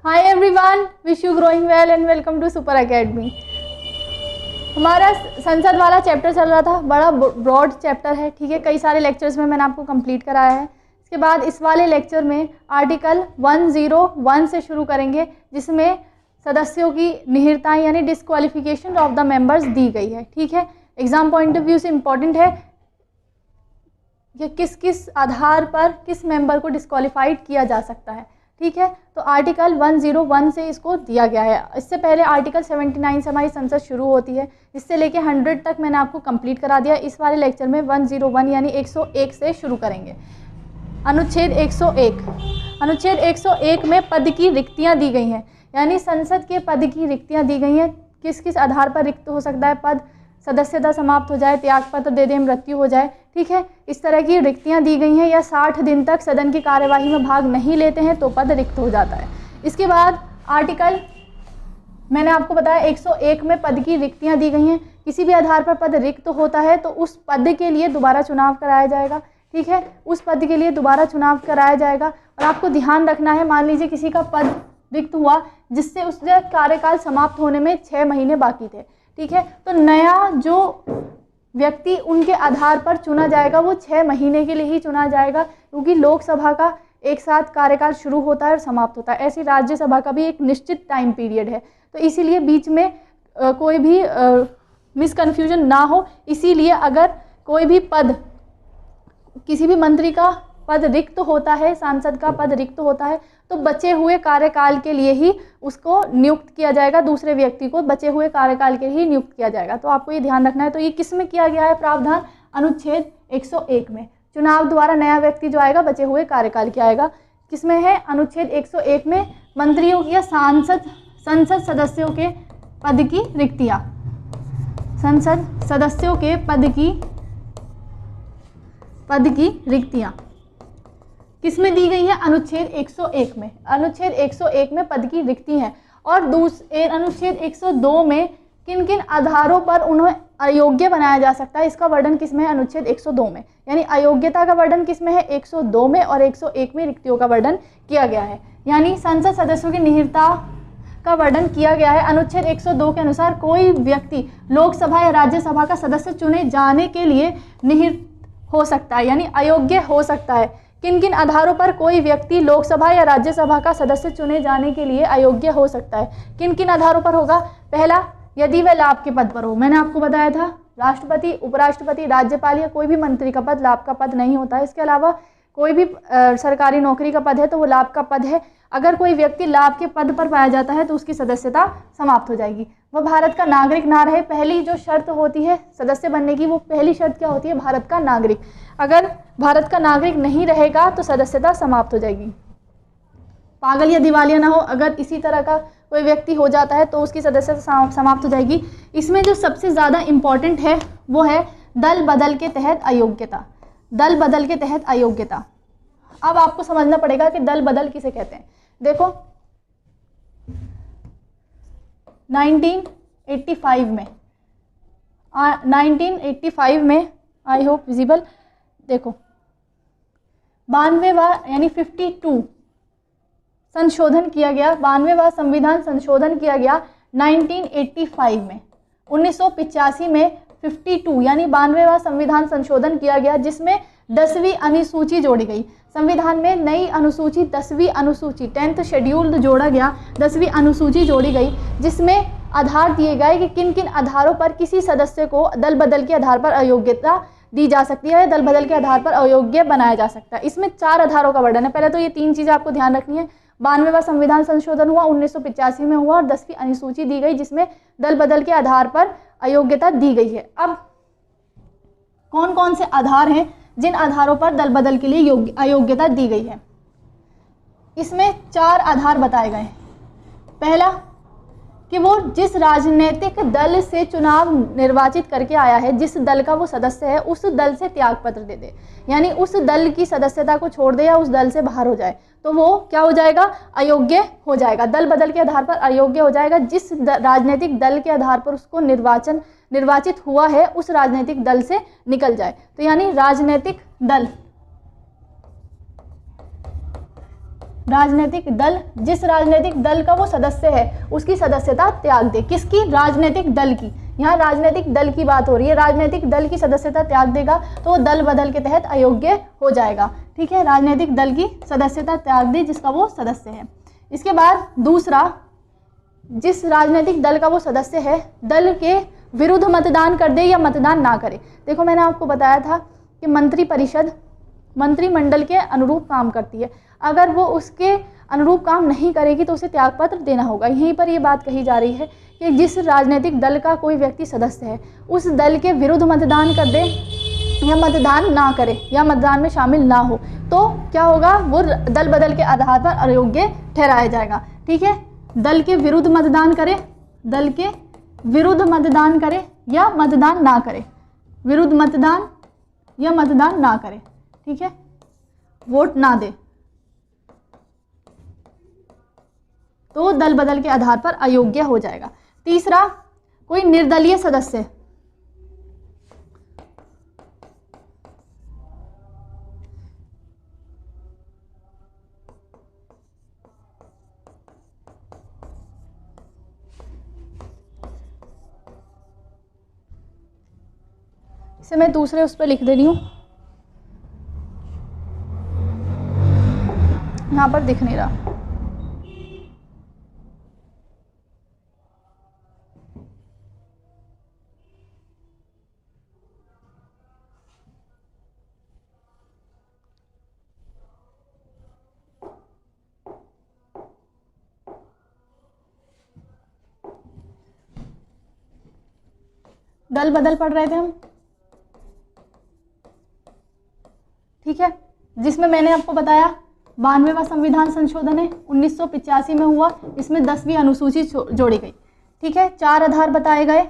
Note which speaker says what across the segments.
Speaker 1: Hi everyone, wish you growing well and welcome to super academy. हमारा संसद वाला chapter चल रहा था, बड़ा ब्रॉड चैप्टर है, ठीक है। कई सारे लेक्चर्स में मैंने आपको कंप्लीट कराया है। इसके बाद इस वाले लेक्चर में आर्टिकल 101 से शुरू करेंगे, जिसमें सदस्यों की निहिरताएं यानी डिस्क्वालिफिकेशन ऑफ द मेंबर्स दी गई है, ठीक है। एग्जाम पॉइंट ऑफ व्यू से इम्पॉर्टेंट है कि किस किस आधार पर किस मेंबर को डिस्क्वालीफाइड किया जा सकता है, ठीक है। तो आर्टिकल 101 से इसको दिया गया है। इससे पहले आर्टिकल 79 से हमारी संसद शुरू होती है, इससे लेके 100 तक मैंने आपको कंप्लीट करा दिया। इस वाले लेक्चर में 101 यानी 101 से शुरू करेंगे। अनुच्छेद 101, अनुच्छेद 101 में पद की रिक्तियां दी गई हैं, यानी संसद के पद की रिक्तियां दी गई हैं। किस किस आधार पर रिक्त हो सकता है पद, सदस्यता समाप्त हो जाए, त्यागपत्र दे दे, मृत्यु हो जाए, ठीक है। इस तरह की रिक्तियां दी गई हैं, या 60 दिन तक सदन की कार्यवाही में भाग नहीं लेते हैं तो पद रिक्त हो जाता है। इसके बाद आर्टिकल मैंने आपको बताया 101 में पद की रिक्तियां दी गई हैं। किसी भी आधार पर पद रिक्त होता है तो उस पद के लिए दोबारा चुनाव कराया जाएगा, ठीक है। उस पद के लिए दोबारा चुनाव कराया जाएगा। और आपको ध्यान रखना है, मान लीजिए किसी का पद रिक्त हुआ जिससे उसका कार्यकाल समाप्त होने में 6 महीने बाकी थे, ठीक है। तो नया जो व्यक्ति उनके आधार पर चुना जाएगा वो 6 महीने के लिए ही चुना जाएगा, क्योंकि लोकसभा का एक साथ कार्यकाल शुरू होता है और समाप्त होता है। ऐसी राज्यसभा का भी एक निश्चित टाइम पीरियड है, तो इसीलिए बीच में कोई भी मिसकन्फ्यूजन ना हो, इसीलिए अगर कोई भी पद, किसी भी मंत्री का पद रिक्त होता है, सांसद का पद रिक्त होता है, तो बचे हुए कार्यकाल के लिए ही उसको नियुक्त किया जाएगा, दूसरे व्यक्ति को बचे हुए कार्यकाल के लिए ही नियुक्त किया जाएगा। तो आपको ये ध्यान रखना है। तो ये किस में किया गया है प्रावधान? अनुच्छेद 101 में। चुनाव द्वारा नया व्यक्ति जो आएगा बचे हुए कार्यकाल के आएगा। किसमें है? अनुच्छेद 101 में मंत्रियों या संसद सदस्यों के पद की रिक्तियाँ, संसद सदस्यों के पद की रिक्तियाँ किसमें दी गई है? अनुच्छेद 101 में। अनुच्छेद 101 में पद की रिक्ति है। और अनुच्छेद 102 में किन किन आधारों पर उन्हें अयोग्य बनाया जा सकता है, इसका वर्णन किसमें है? अनुच्छेद 102 में। यानी अयोग्यता का वर्णन किसमें है? 102 में। और 101 में रिक्तियों का वर्णन किया गया है, यानी संसद सदस्यों की निहिरता का वर्णन किया गया है। अनुच्छेद 102 के अनुसार कोई व्यक्ति लोकसभा या राज्यसभा का सदस्य चुने जाने के लिए निहित हो सकता है, यानी अयोग्य हो सकता है। किन किन आधारों पर कोई व्यक्ति लोकसभा या राज्यसभा का सदस्य चुने जाने के लिए अयोग्य हो सकता है? किन किन आधारों पर होगा? पहला, यदि वह लाभ के पद पर हो। मैंने आपको बताया था राष्ट्रपति, उपराष्ट्रपति, राज्यपाल या कोई भी मंत्री का पद लाभ का पद नहीं होता है। इसके अलावा कोई भी सरकारी नौकरी का पद है तो वो लाभ का पद है। अगर कोई व्यक्ति लाभ के पद पर पाया जाता है तो उसकी सदस्यता समाप्त हो जाएगी। वह भारत का नागरिक ना रहे। पहली जो शर्त होती है सदस्य बनने की, वो पहली शर्त क्या होती है? भारत का नागरिक। अगर भारत का नागरिक नहीं रहेगा तो सदस्यता समाप्त हो जाएगी। पागल या दिवालिया ना हो, अगर इसी तरह का कोई व्यक्ति हो जाता है तो उसकी सदस्यता समाप्त हो जाएगी। इसमें जो सबसे ज़्यादा इम्पॉर्टेंट है वो है दल बदल के तहत अयोग्यता। दल बदल के तहत अयोग्यता। अब आपको समझना पड़ेगा कि दल बदल किसे कहते हैं। देखो 1985 में आई होप विजिबल, देखो 92वां यानी 52 संशोधन किया गया। 92वां संविधान संशोधन किया गया 1985 में। 1985 में 52 यानी 92वां संविधान संशोधन किया गया, जिसमें 10वीं अनुसूची जोड़ी गई। संविधान में नई अनुसूची 10वीं अनुसूची 10th शेड्यूल जोड़ा गया, 10वीं अनुसूची जोड़ी गई, जिसमें आधार दिए गए कि किन किन आधारों पर किसी सदस्य को दल बदल के आधार पर अयोग्यता दी जा सकती है, दल बदल के आधार पर अयोग्य बनाया जा सकता है। इसमें 4 आधारों का वर्णन है। पहले तो ये 3 चीज़ें आपको ध्यान रखनी है। 92वां संविधान संशोधन हुआ, 1985 में हुआ, और 10वीं अनुसूची दी गई जिसमें दल बदल के आधार पर अयोग्यता दी गई है। अब कौन कौन से आधार हैं जिन आधारों पर दल बदल के लिए अयोग्यता दी गई है? इसमें 4 आधार बताए गए हैं। पहला कि वो जिस राजनीतिक दल से चुनाव निर्वाचित करके आया है, जिस दल का वो सदस्य है, उस दल से त्यागपत्र दे दे, यानी उस दल की सदस्यता को छोड़ दे या उस दल से बाहर हो जाए, तो वो क्या हो जाएगा? अयोग्य हो जाएगा। दल बदल के आधार पर अयोग्य हो जाएगा। जिस राजनीतिक दल के आधार पर उसको निर्वाचित हुआ है उस राजनीतिक दल से निकल जाए। तो यानी राजनीतिक दल राजनीतिक दल, जिस राजनीतिक दल का वो सदस्य है उसकी सदस्यता त्याग दे। किसकी? राजनीतिक दल की। यहाँ राजनीतिक दल की बात हो रही है। राजनीतिक दल की सदस्यता त्याग देगा तो वो दल बदल के तहत अयोग्य हो जाएगा। ठीक है, राजनीतिक दल की सदस्यता त्याग दे जिसका वो सदस्य है। इसके बाद दूसरा, जिस राजनीतिक दल का वो सदस्य है दल के विरुद्ध मतदान कर दे या मतदान ना करे। देखो मैंने आपको बताया था कि मंत्रिपरिषद मंत्रिमंडल के अनुरूप काम करती है। अगर वो उसके अनुरूप काम नहीं करेगी तो उसे त्यागपत्र देना होगा। यहीं पर ये बात कही जा रही है कि जिस राजनीतिक दल का कोई व्यक्ति सदस्य है उस दल के विरुद्ध मतदान कर दे या मतदान ना करे या मतदान में शामिल ना हो तो क्या होगा? वो दल बदल के आधार पर अयोग्य ठहराया जाएगा। ठीक है, दल के विरुद्ध मतदान करे, दल के विरुद्ध मतदान करे या मतदान ना करे, विरुद्ध मतदान या मतदान ना करे। ठीक है, वोट ना दे तो दल बदल के आधार पर अयोग्य हो जाएगा। तीसरा, कोई निर्दलीय सदस्य, इसे मैं दूसरे उस पर लिख दे रही हूँ, यहाँ पर दिख नहीं रहा। दल बदल पढ़ रहे थे हम। ठीक है, जिसमें मैंने आपको बताया 92वां संविधान संशोधन है 1985 में हुआ। इसमें 10वीं अनुसूची जोड़ी गई। ठीक है, 4 आधार बताए गए,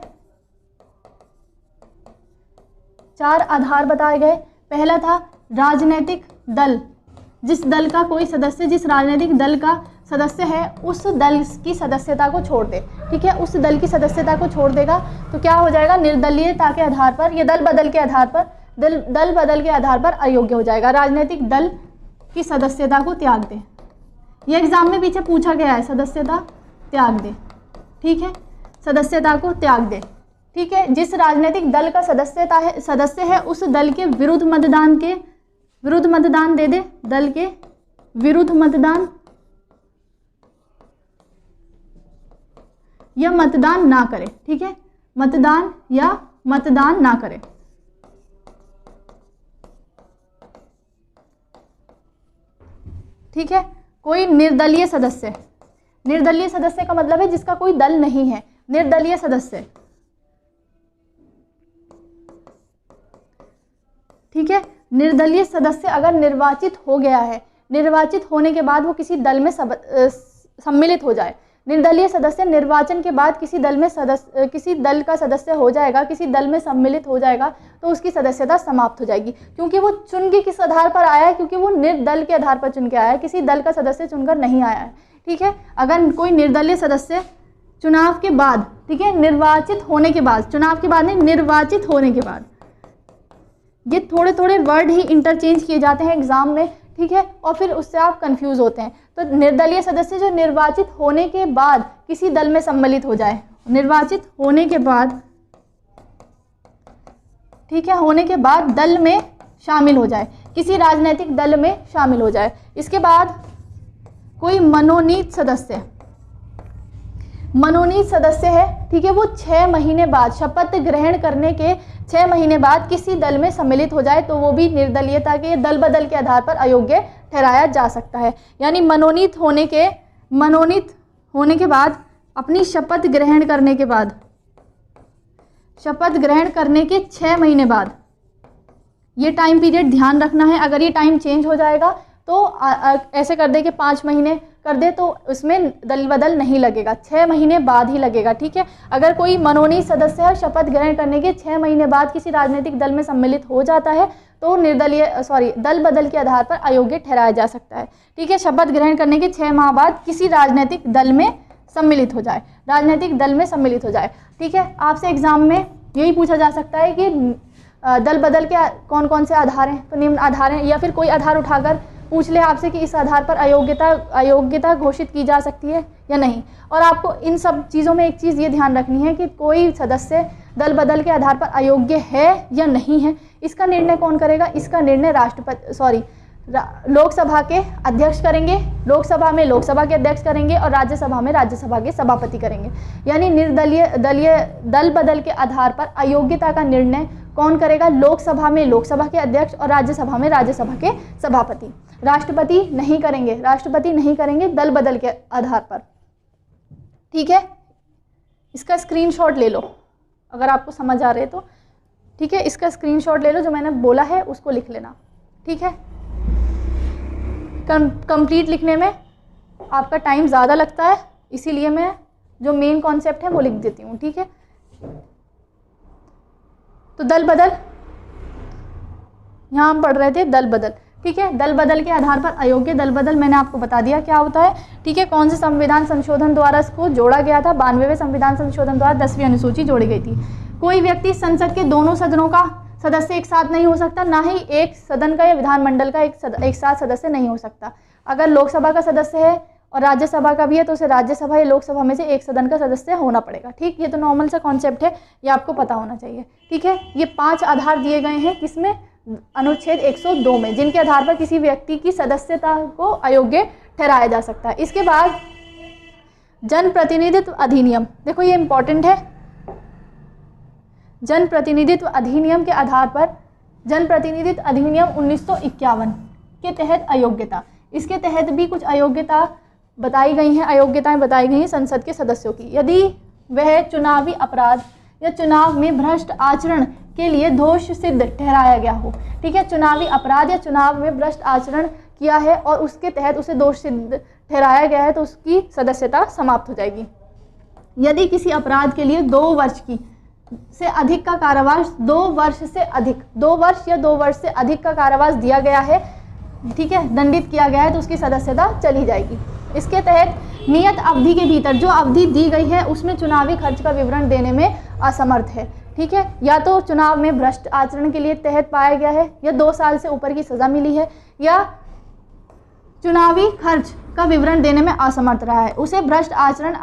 Speaker 1: 4 आधार बताए गए। पहला था राजनीतिक दल, जिस दल का कोई सदस्य जिस राजनीतिक दल का सदस्य है उस दल की सदस्यता को छोड़ दे। ठीक है, उस दल की सदस्यता को छोड़ देगा तो क्या हो जाएगा? निर्दलीयता के आधार पर या दल बदल के आधार पर, दल बदल के आधार पर अयोग्य हो जाएगा। राजनीतिक दल की सदस्यता को त्याग दे। ये एग्जाम में पीछे पूछा गया है, सदस्यता त्याग दे। ठीक है, सदस्यता को त्याग दे। ठीक है, जिस राजनीतिक दल का सदस्य है उस दल के विरुद्ध मतदान दे दे, दल के विरुद्ध मतदान या मतदान ना करे। ठीक है, मतदान या मतदान ना करे। ठीक है, कोई निर्दलीय सदस्य, निर्दलीय सदस्य का मतलब है जिसका कोई दल नहीं है। निर्दलीय सदस्य, ठीक है, निर्दलीय सदस्य अगर निर्वाचित हो गया है, निर्वाचित होने के बाद वो किसी दल में सम्मिलित हो जाए। निर्दलीय सदस्य निर्वाचन के बाद किसी दल का सदस्य हो जाएगा, किसी दल में सम्मिलित हो जाएगा तो उसकी सदस्यता समाप्त हो जाएगी। क्योंकि वो चुन के किस आधार पर आया है? क्योंकि वो निर्दल के आधार पर चुन के आया है, किसी दल का सदस्य चुनकर नहीं आया है। ठीक है, अगर कोई निर्दलीय सदस्य चुनाव के बाद, ठीक है, निर्वाचित होने के बाद, चुनाव के बाद नहीं, निर्वाचित होने के बाद, ये थोड़े थोड़े वर्ड ही इंटरचेंज किए जाते हैं एग्जाम में। ठीक है, और फिर उससे आप कंफ्यूज होते हैं। तो निर्दलीय सदस्य जो निर्वाचित होने के बाद किसी दल में सम्मिलित हो जाए, निर्वाचित होने के बाद, ठीक है, होने के बाद दल में शामिल हो जाए, किसी राजनीतिक दल में शामिल हो जाए। इसके बाद कोई मनोनीत सदस्य, मनोनीत सदस्य है, ठीक है, वो 6 महीने बाद, शपथ ग्रहण करने के 6 महीने बाद किसी दल में सम्मिलित हो जाए तो वो भी निर्दलीयता के दल बदल के आधार पर अयोग्य ठहराया जा सकता है। यानी मनोनीत होने के बाद, अपनी शपथ ग्रहण करने के बाद, शपथ ग्रहण करने के 6 महीने बाद, ये टाइम पीरियड ध्यान रखना है। अगर ये टाइम चेंज हो जाएगा तो ऐसे कर दे कि 5 महीने कर दे तो उसमें दल बदल नहीं लगेगा, 6 महीने बाद ही लगेगा। ठीक है, अगर कोई मनोनीत सदस्य है शपथ ग्रहण करने के 6 महीने बाद किसी राजनीतिक दल में सम्मिलित हो जाता है तो दल बदल के आधार पर अयोग्य ठहराया जा सकता है। ठीक है, शपथ ग्रहण करने के 6 माह बाद किसी राजनीतिक दल में सम्मिलित हो जाए, राजनीतिक दल में सम्मिलित हो जाए। ठीक है, आपसे एग्जाम में यही पूछा जा सकता है कि दल बदल के कौन कौन से आधार हैं, तो निम्न आधार हैं, या फिर कोई आधार उठाकर पूछ ले आपसे कि इस आधार पर अयोग्यता घोषित की जा सकती है या नहीं। और आपको इन सब चीज़ों में एक चीज़ ये ध्यान रखनी है कि कोई सदस्य दल बदल के आधार पर अयोग्य है या नहीं है, इसका निर्णय कौन करेगा? इसका निर्णय लोकसभा के अध्यक्ष करेंगे, लोकसभा में लोकसभा के अध्यक्ष करेंगे और राज्यसभा में राज्यसभा के सभापति करेंगे। यानी दल बदल के आधार पर अयोग्यता का निर्णय कौन करेगा? लोकसभा में लोकसभा के अध्यक्ष और राज्यसभा में राज्यसभा के सभापति। राष्ट्रपति नहीं करेंगे दल बदल के आधार पर। ठीक है, इसका स्क्रीनशॉट ले लो अगर आपको समझ आ रहे तो। ठीक है, इसका स्क्रीनशॉट ले लो, जो मैंने बोला है उसको लिख लेना। ठीक है, कंप्लीट लिखने में आपका टाइम ज़्यादा लगता है, इसीलिए मैं जो मेन कॉन्सेप्ट है वो लिख देती हूँ। ठीक है, तो दल बदल, यहाँ हम पढ़ रहे थे दल बदल। ठीक है, दल बदल के आधार पर अयोग्य दल बदल मैंने आपको बता दिया क्या होता है। ठीक है, कौन से संविधान संशोधन द्वारा इसको जोड़ा गया था? 92वें संविधान संशोधन द्वारा 10वीं अनुसूची जोड़ी गई थी। कोई व्यक्ति संसद के दोनों सदनों का सदस्य एक साथ नहीं हो सकता, ना ही एक सदन का या विधानमंडल का एक साथ सदस्य नहीं हो सकता। अगर लोकसभा का सदस्य है और राज्यसभा का भी है तो उसे राज्यसभा या लोकसभा में से एक सदन का सदस्य होना पड़ेगा। ठीक, ये तो नॉर्मल सा कॉन्सेप्ट है, ये आपको पता होना चाहिए। ठीक है, ये 5 आधार दिए गए हैं किसमें? अनुच्छेद 102 में, जिनके आधार पर किसी व्यक्ति की सदस्यता को अयोग्य ठहराया जा सकता है। इसके बाद जनप्रतिनिधित्व अधिनियम, देखो ये इंपॉर्टेंट है। जनप्रतिनिधित्व अधिनियम के आधार पर जनप्रतिनिधित्व अधिनियम 1951 के तहत अयोग्यता, इसके तहत भी कुछ अयोग्यताएं बताई गई हैं संसद के सदस्यों की। यदि वह चुनावी अपराध या चुनाव में भ्रष्ट आचरण के लिए दोष सिद्ध ठहराया गया हो। ठीक है, चुनावी अपराध या चुनाव में भ्रष्ट आचरण किया है और उसके तहत उसे दोष सिद्ध ठहराया गया है तो उसकी सदस्यता समाप्त हो जाएगी। यदि किसी अपराध के लिए 2 वर्ष से अधिक का कारावास 2 वर्ष या 2 वर्ष से अधिक का कारावास दिया गया है, ठीक है, दंडित किया गया है तो उसकी सदस्यता चली जाएगी। इसके तहत नियत अवधि के भीतर जो अवधि दी गई है उसमें चुनावी खर्च का विवरण देने में असमर्थ है। ठीक है, या तो चुनाव में भ्रष्ट आचरण के लिए तहत पाया गया है या 2 साल से ऊपर की सजा मिली है या चुनावी खर्च का विवरण देने में असमर्थ रहा है, उसे भ्रष्ट आचरण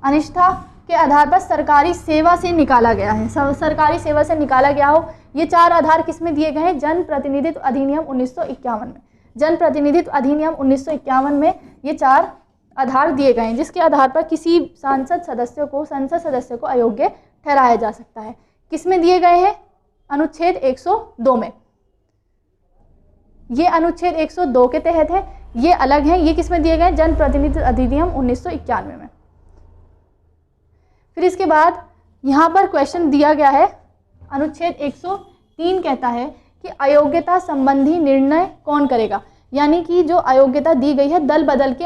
Speaker 1: अनिष्ठा के आधार पर सरकारी सेवा से निकाला गया है, सरकारी सेवा से निकाला गया हो। ये 4 आधार किस में दिए गए हैं? जनप्रतिनिधित्व अधिनियम 1951 में। जनप्रतिनिधित्व अधिनियम 1951 में ये 4 आधार दिए गए हैं जिसके आधार पर किसी संसद सदस्य को अयोग्य ठहराया जा सकता है। किस में दिए गए हैं? अनुच्छेद 102 में। ये अनुच्छेद 102 के तहत है, ये अलग है। ये किस में दिए गए? जनप्रतिनिधित्व अधिनियम 1991 में। फिर इसके बाद यहाँ पर क्वेश्चन दिया गया है, अनुच्छेद 103 कहता है कि अयोग्यता संबंधी निर्णय कौन करेगा। यानी कि जो अयोग्यता दी गई है दल बदल के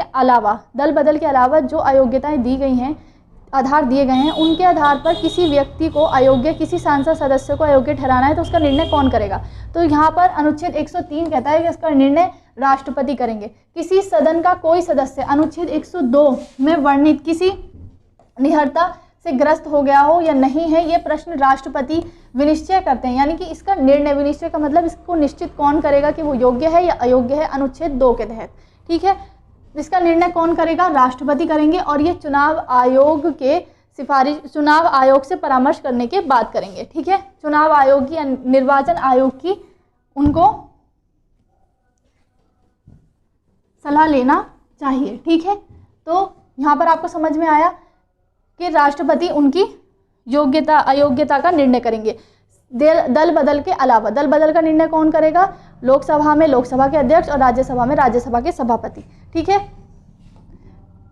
Speaker 1: अलावा जो अयोग्यताएं दी गई हैं, आधार दिए गए हैं, उनके आधार पर किसी व्यक्ति को अयोग्य, किसी सांसद सदस्य को अयोग्य ठहराना है तो उसका निर्णय कौन करेगा। तो यहाँ पर अनुच्छेद 103 कहता है कि इसका निर्णय राष्ट्रपति करेंगे। किसी सदन का कोई सदस्य अनुच्छेद 102 में वर्णित किसी निहरता से ग्रस्त हो गया हो या नहीं है, ये प्रश्न राष्ट्रपति विनिश्चय करते हैं। यानी कि इसका निर्णय, विनिश्चय का मतलब इसको निश्चित कौन करेगा कि वो योग्य है या अयोग्य है, अनुच्छेद 2 के तहत। ठीक है, इसका निर्णय कौन करेगा? राष्ट्रपति करेंगे और ये चुनाव आयोग से परामर्श करने के बाद करेंगे। ठीक है, चुनाव आयोग की, निर्वाचन आयोग की उनको सलाह लेना चाहिए। ठीक है, तो यहाँ पर आपको समझ में आया कि राष्ट्रपति उनकी योग्यता अयोग्यता का निर्णय करेंगे। दल बदल के अलावा, दल बदल का निर्णय कौन करेगा? लोकसभा में लोकसभा के अध्यक्ष और राज्यसभा में राज्यसभा के सभापति। ठीक है,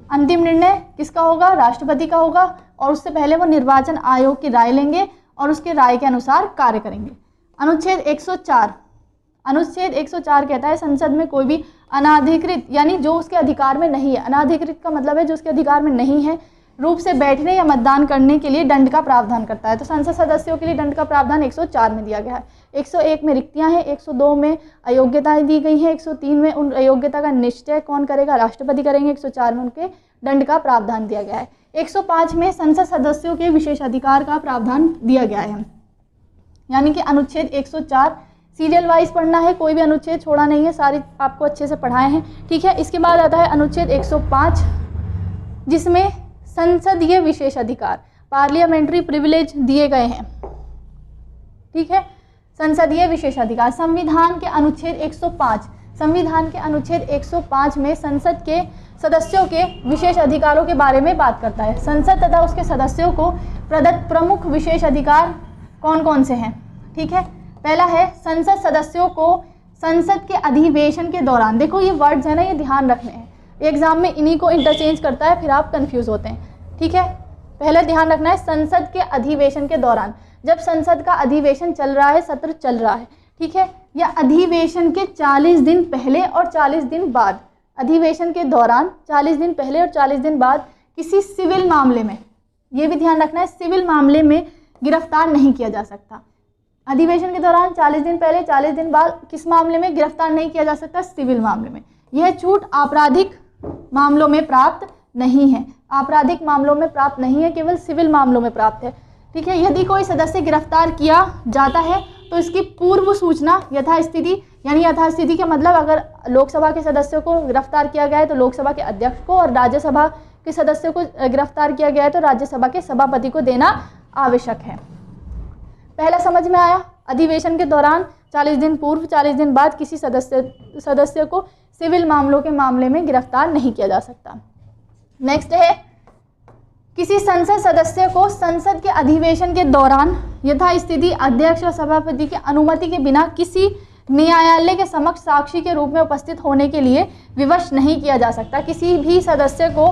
Speaker 1: अंतिम निर्णय किसका होगा? राष्ट्रपति का होगा और उससे पहले वो निर्वाचन आयोग की राय लेंगे और उसके राय के अनुसार कार्य करेंगे। अनुच्छेद 104 कहता है संसद में कोई भी अनाधिकृत, यानी जो उसके अधिकार में नहीं है, अनाधिकृत का मतलब है जो उसके अधिकार में नहीं है, रूप से बैठने या मतदान करने के लिए दंड का प्रावधान करता है। तो संसद सदस्यों के लिए दंड का प्रावधान 104 में दिया गया है। 101 में रिक्तियां हैं, 102 में अयोग्यताएं दी गई हैं, 103 में उन अयोग्यता का निश्चय कौन करेगा? राष्ट्रपति करेंगे। 104 में उनके दंड का प्रावधान दिया गया है। 105 में संसद सदस्यों के विशेषाधिकार का प्रावधान दिया गया है। यानी कि अनुच्छेद 104 सीरियल वाइज पढ़ना है, कोई भी अनुच्छेद छोड़ा नहीं है, सारी आपको अच्छे से पढ़ाए हैं, ठीक है। इसके बाद आता है अनुच्छेद 105, जिसमें संसदीय विशेष अधिकार, पार्लियामेंट्री प्रिविलेज दिए गए हैं, ठीक है। संसदीय विशेष अधिकार संविधान के अनुच्छेद 105, संविधान के अनुच्छेद 105 में संसद के सदस्यों के विशेष अधिकारों के बारे में बात करता है। संसद तथा उसके सदस्यों को प्रदत्त प्रमुख विशेष अधिकार कौन कौन से हैं, ठीक है। पहला है संसद सदस्यों को संसद के अधिवेशन के दौरान, देखो ये वर्ड्स है ना, ये ध्यान रखने हैं, एग्जाम में इन्हीं को इंटरचेंज करता है, फिर आप कंफ्यूज होते हैं, ठीक है। पहले ध्यान रखना है संसद के अधिवेशन के दौरान, जब संसद का अधिवेशन चल रहा है, सत्र चल रहा है, ठीक है, या अधिवेशन के 40 दिन पहले और 40 दिन बाद, अधिवेशन के दौरान 40 दिन पहले और 40 दिन बाद किसी सिविल मामले में, ये भी ध्यान रखना है, सिविल मामले में गिरफ्तार नहीं किया जा सकता। अधिवेशन के दौरान 40 दिन पहले 40 दिन बाद किस मामले में गिरफ्तार नहीं किया जा सकता, सिविल मामले में। यह छूट आपराधिक मामलों में प्राप्त नहीं है, आपराधिक मामलों में प्राप्त नहीं है, केवल सिविल मामलों में प्राप्त है, ठीक है। यदि कोई सदस्य गिरफ्तार किया जाता है तो इसकी पूर्व सूचना यथास्थिति, यानी यथास्थिति का मतलब अगर लोकसभा के सदस्यों को गिरफ्तार किया गया है तो लोकसभा के अध्यक्ष को, और राज्यसभा के सदस्यों को गिरफ्तार किया गया है तो राज्यसभा के सभापति को देना आवश्यक है। पहला समझ में आया, अधिवेशन के दौरान 40 दिन पूर्व 40 दिन बाद किसी सदस्य को सिविल मामलों के मामले में गिरफ्तार नहीं किया जा सकता। नेक्स्ट है किसी संसद सदस्य को संसद के अधिवेशन के दौरान यथास्थिति अध्यक्ष और सभापति की अनुमति के बिना किसी न्यायालय के समक्ष साक्षी के रूप में उपस्थित होने के लिए विवश नहीं किया जा सकता। किसी भी सदस्य को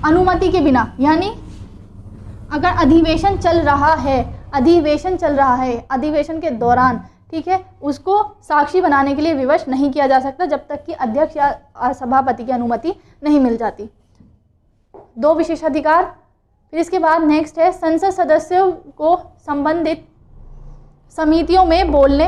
Speaker 1: अनुमति के बिना, यानी अगर अधिवेशन चल रहा है, अधिवेशन चल रहा है, अधिवेशन के दौरान, ठीक है, उसको साक्षी बनाने के लिए विवश नहीं किया जा सकता जब तक कि अध्यक्ष या सभापति की अनुमति नहीं मिल जाती। 2 विशेषाधिकार। फिर इसके बाद नेक्स्ट है संसद सदस्यों को संबंधित समितियों में बोलने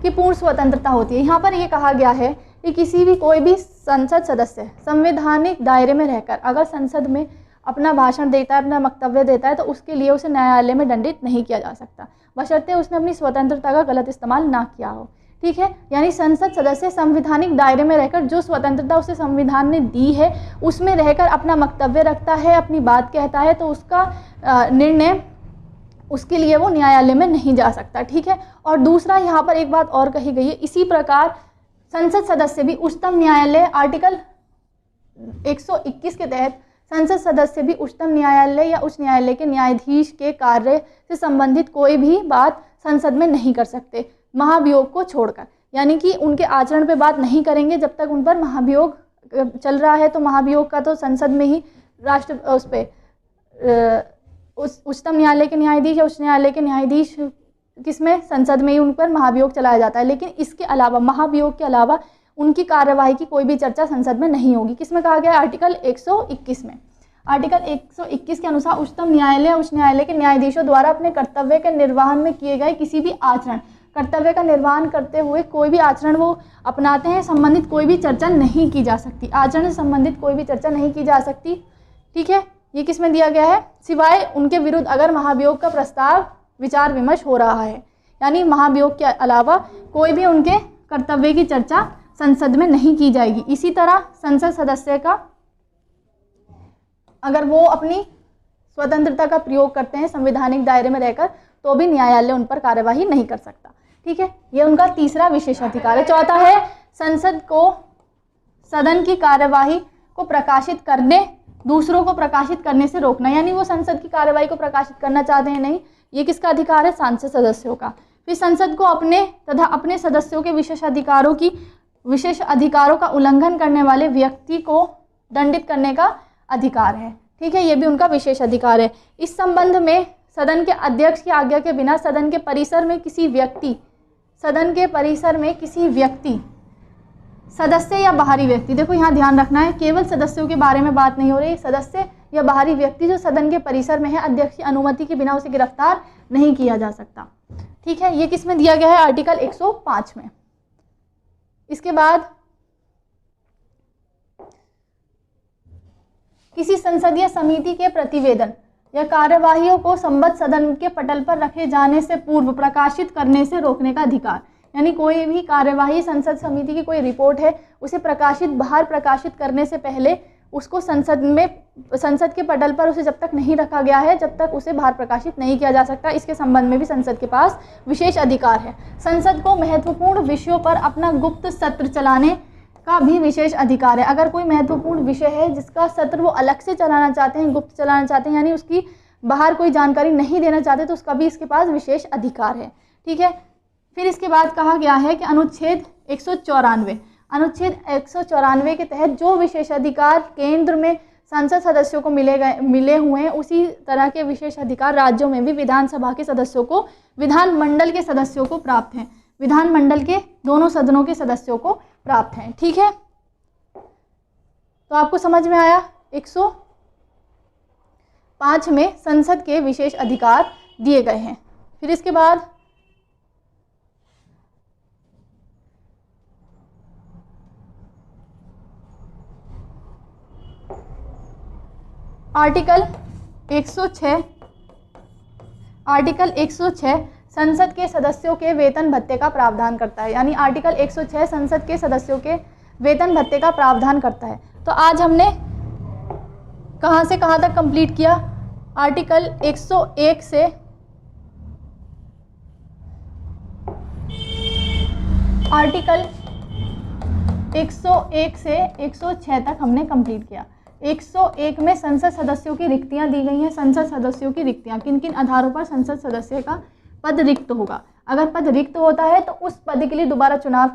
Speaker 1: की पूर्ण स्वतंत्रता होती है। यहाँ पर ये कहा गया है कि किसी भी कोई भी संसद सदस्य संवैधानिक दायरे में रहकर अगर संसद में अपना भाषण देता है, अपना वक्तव्य देता है, तो उसके लिए उसे न्यायालय में दंडित नहीं किया जा सकता, बशर्ते उसने अपनी स्वतंत्रता का गलत इस्तेमाल ना किया हो, ठीक है। यानी संसद सदस्य संवैधानिक दायरे में रहकर जो स्वतंत्रता उसे संविधान ने दी है उसमें रहकर अपना वक्तव्य रखता है, अपनी बात कहता है, तो उसका निर्णय उसके लिए वो न्यायालय में नहीं जा सकता, ठीक है। और दूसरा यहाँ पर एक बात और कही गई है, इसी प्रकार संसद सदस्य भी उच्चतम न्यायालय आर्टिकल 121 के तहत संसद सदस्य भी उच्चतम न्यायालय या उच्च न्यायालय के न्यायाधीश के कार्य से संबंधित कोई भी बात संसद में नहीं कर सकते, महाभियोग को छोड़कर। यानी कि उनके आचरण पे बात नहीं करेंगे जब तक उन पर महाभियोग चल रहा है, तो महाभियोग का तो संसद में ही राष्ट्र उस पर उच्चतम न्यायालय के न्यायाधीश या उच्च न्यायालय के न्यायाधीश किसमें, संसद में ही उन पर महाभियोग चलाया जाता है। लेकिन इसके अलावा, महाभियोग के अलावा उनकी कार्यवाही की कोई भी चर्चा संसद में नहीं होगी। किसमें कहा गया है? आर्टिकल 121 में। आर्टिकल 121 के अनुसार उच्चतम न्यायालय उच्च न्यायालय के न्यायाधीशों द्वारा अपने कर्तव्य के निर्वहन में किए गए किसी भी आचरण, कर्तव्य का निर्वहन करते हुए कोई भी आचरण वो अपनाते हैं, संबंधित कोई भी चर्चा नहीं की जा सकती। आचरण से संबंधित कोई भी चर्चा नहीं की जा सकती, ठीक है। ये किस में दिया गया है? सिवाय उनके विरुद्ध अगर महाभियोग का प्रस्ताव विचार विमर्श हो रहा है, यानी महाभियोग के अलावा कोई भी उनके कर्तव्य की चर्चा संसद में नहीं की जाएगी। इसी तरह संसद सदस्य का अगर वो अपनी स्वतंत्रता का प्रयोग करते हैं संवैधानिक दायरे में रहकर, तो भी न्यायालय उन पर कार्यवाही नहीं कर सकता, ठीक है। ये उनका तीसरा विशेषाधिकार है। चौथा है संसद को सदन की कार्यवाही को प्रकाशित करने, दूसरों को प्रकाशित करने से रोकना, यानी वो संसद की कार्यवाही को प्रकाशित करना चाहते हैं नहीं, ये किसका अधिकार है? सांसद सदस्यों का। फिर संसद को अपने तथा अपने सदस्यों के विशेष अधिकारों का उल्लंघन करने वाले व्यक्ति को दंडित करने का अधिकार है, ठीक है। ये भी उनका विशेष अधिकार है। इस संबंध में सदन के अध्यक्ष की आज्ञा के बिना सदन के परिसर में किसी व्यक्ति सदस्य या बाहरी व्यक्ति, देखो यहाँ ध्यान रखना है, केवल सदस्यों के बारे में बात नहीं हो रही, सदस्य या बाहरी व्यक्ति जो सदन के परिसर में है, अध्यक्ष की अनुमति के बिना उसे गिरफ्तार नहीं किया जा सकता, ठीक है। ये किस में दिया गया है? आर्टिकल 105 में। इसके बाद किसी संसदीय समिति के प्रतिवेदन या कार्यवाहियों को संबद्ध सदन के पटल पर रखे जाने से पूर्व प्रकाशित करने से रोकने का अधिकार। यानी कोई भी कार्यवाही संसद समिति की कोई रिपोर्ट है उसे बाहर प्रकाशित करने से पहले उसको संसद के पटल पर उसे जब तक नहीं रखा गया है जब तक उसे बाहर प्रकाशित नहीं किया जा सकता। इसके संबंध में भी संसद के पास विशेष अधिकार है। संसद को महत्वपूर्ण विषयों पर अपना गुप्त सत्र चलाने का भी विशेष अधिकार है। अगर कोई महत्वपूर्ण विषय है जिसका सत्र वो अलग से चलाना चाहते हैं, गुप्त चलाना चाहते हैं, यानी उसकी बाहर कोई जानकारी नहीं देना चाहते, तो उसका भी इसके पास विशेष अधिकार है। ठीक है, फिर इसके बाद कहा गया है कि अनुच्छेद 194 के तहत जो विशेषाधिकार केंद्र में संसद सदस्यों को मिले हुए हैं उसी तरह के विशेष अधिकार राज्यों में भी विधानमंडल के सदस्यों को प्राप्त हैं। विधानमंडल के दोनों सदनों के सदस्यों को प्राप्त हैं। ठीक है, तो आपको समझ में आया 105 में संसद के विशेष अधिकार दिए गए हैं। फिर इसके बाद आर्टिकल 106 संसद के सदस्यों के वेतन भत्ते का प्रावधान करता है। यानी आर्टिकल 106 संसद के सदस्यों के वेतन भत्ते का प्रावधान करता है। तो आज हमने कहाँ से कहाँ तक कंप्लीट किया? आर्टिकल 101 से आर्टिकल 101 से 106 तक हमने कंप्लीट किया। 101 में संसद सदस्यों की रिक्तियां दी गई हैं। संसद सदस्यों की रिक्तियां किन किन आधारों पर संसद सदस्य का पद रिक्त होगा। अगर पद रिक्त होता है तो उस पद के लिए दोबारा चुनाव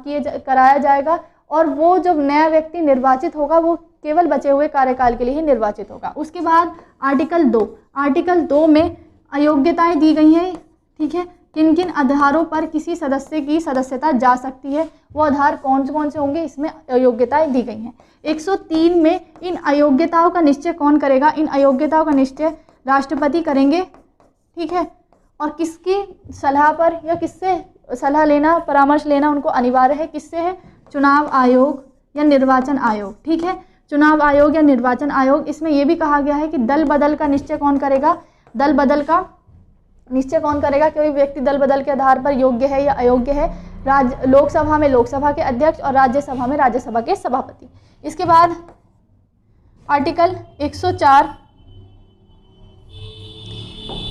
Speaker 1: कराया जाएगा और वो जो नया व्यक्ति निर्वाचित होगा वो केवल बचे हुए कार्यकाल के लिए ही निर्वाचित होगा। उसके बाद आर्टिकल 2 में अयोग्यताएं दी गई हैं। ठीक है, किन किन आधारों पर किसी सदस्य की सदस्यता जा सकती है, वो आधार कौन से होंगे, इसमें अयोग्यताएं दी गई हैं। 103 में इन अयोग्यताओं का निश्चय कौन करेगा? इन अयोग्यताओं का निश्चय राष्ट्रपति करेंगे। ठीक है, और किसकी सलाह पर या किससे सलाह लेना, परामर्श लेना उनको अनिवार्य है। किससे है? चुनाव आयोग या निर्वाचन आयोग। ठीक है, चुनाव आयोग या निर्वाचन आयोग। इसमें यह भी कहा गया है कि दल बदल का निश्चय कौन करेगा? दल बदल का निश्चय कौन करेगा? कोई व्यक्ति दल बदल के आधार पर योग्य है या अयोग्य है। लोकसभा में लोकसभा के अध्यक्ष और राज्यसभा में राज्यसभा के सभापति। इसके बाद आर्टिकल 104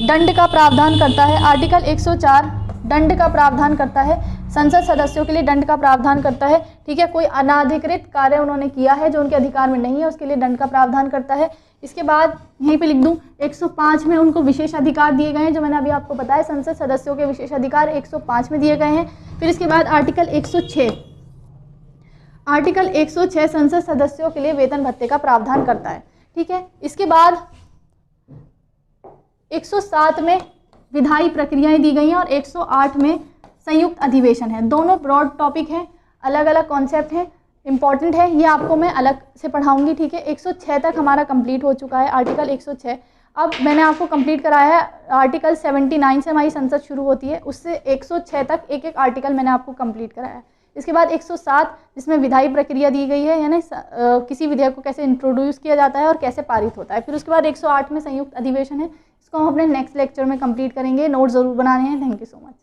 Speaker 1: दंड का प्रावधान करता है। आर्टिकल 104 दंड का प्रावधान करता है। संसद सदस्यों के लिए दंड का प्रावधान करता है। ठीक है, कोई अनाधिकृत कार्य उन्होंने किया है जो उनके अधिकार में नहीं है उसके लिए दंड का प्रावधान करता है। इसके बाद यहीं पे लिख दूं 105 में उनको विशेष अधिकार दिए गए हैं, जो मैंने अभी आपको बताया। संसद सदस्यों के विशेष अधिकार 105 में दिए गए हैं। फिर इसके बाद आर्टिकल 106 संसद सदस्यों के लिए वेतन भत्ते का प्रावधान करता है। ठीक है, इसके बाद 107 में विधायी प्रक्रियाएं दी गई हैं और 108 में संयुक्त अधिवेशन है। दोनों ब्रॉड टॉपिक हैं, अलग अलग कॉन्सेप्ट हैं, इंपॉर्टेंट है। ये आपको मैं अलग से पढ़ाऊंगी। ठीक है, 106 तक हमारा कंप्लीट हो चुका है आर्टिकल 106। अब मैंने आपको कंप्लीट कराया है आर्टिकल 79 से हमारी संसद शुरू होती है, उससे 106 तक एक एक आर्टिकल मैंने आपको कंप्लीट कराया है। इसके बाद 107 जिसमें विधायी प्रक्रिया दी गई है, यानी किसी विधेयक को कैसे इंट्रोड्यूस किया जाता है और कैसे पारित होता है। फिर उसके बाद 108 में संयुक्त अधिवेशन है। इसको हम अपने नेक्स्ट लेक्चर में कंप्लीट करेंगे। नोट ज़रूर बनाने हैं। Thank you so much.